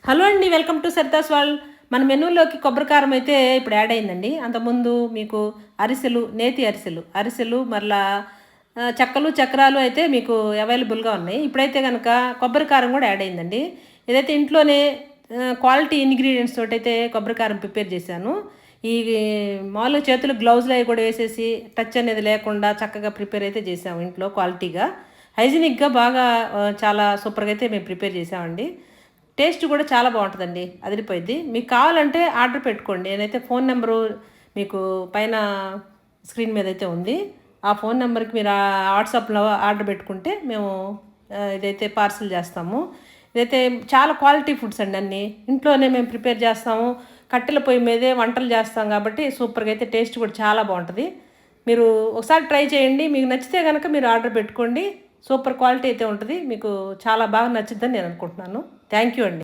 Hello అండి, welcome to Saritha's world. మన మెనూలోకి కొబ్బరి కారం అయితే ఇప్పుడు యాడ్ అయిందండి. అంతకుముందు మీకు అరిసెలు, నేతి అరిసెలు మరలా చెక్కలు, చక్రాలు అయితే మీకు అవైలబుల్గా ఉన్నాయి. ఇప్పుడైతే కనుక కొబ్బరి కారం కూడా యాడ్ అయిందండి. ఏదైతే ఇంట్లోనే క్వాలిటీ ఇంగ్రీడియంట్స్ తోటైతే కొబ్బరి కారం ప్రిపేర్ చేశాను. ఈ మామూలుగా చేతులు గ్లౌజులు అవి కూడా వేసేసి టచ్ అనేది లేకుండా చక్కగా ప్రిపేర్ అయితే చేసాము ఇంట్లో క్వాలిటీగా. హైజీనిక్గా బాగా చాలా సూపర్గా అయితే మేము ప్రిపేర్ చేసామండి. టేస్ట్ కూడా చాలా బాగుంటుందండి, అదిరిపోయింది. మీకు కావాలంటే ఆర్డర్ పెట్టుకోండి. నేనైతే ఫోన్ నెంబరు మీకు పైన స్క్రీన్ మీద అయితే ఉంది. ఆ ఫోన్ నెంబర్కి మీరు వాట్సాప్లో ఆర్డర్ పెట్టుకుంటే మేము ఇదైతే పార్సిల్ చేస్తాము. ఇదైతే చాలా క్వాలిటీ ఫుడ్స్ అండి, అన్నీ ఇంట్లోనే మేము ప్రిపేర్ చేస్తాము. కట్టెల పొయ్యి మీదే వంటలు చేస్తాం కాబట్టి సూపర్గా అయితే టేస్ట్ కూడా చాలా బాగుంటుంది. మీరు ఒకసారి ట్రై చేయండి. మీకు నచ్చితే కనుక మీరు ఆర్డర్ పెట్టుకోండి. సూపర్ క్వాలిటీ అయితే ఉంటుంది. మీకు చాలా బాగా నచ్చుద్దని నేను అనుకుంటున్నాను. థ్యాంక్ యూ అండి.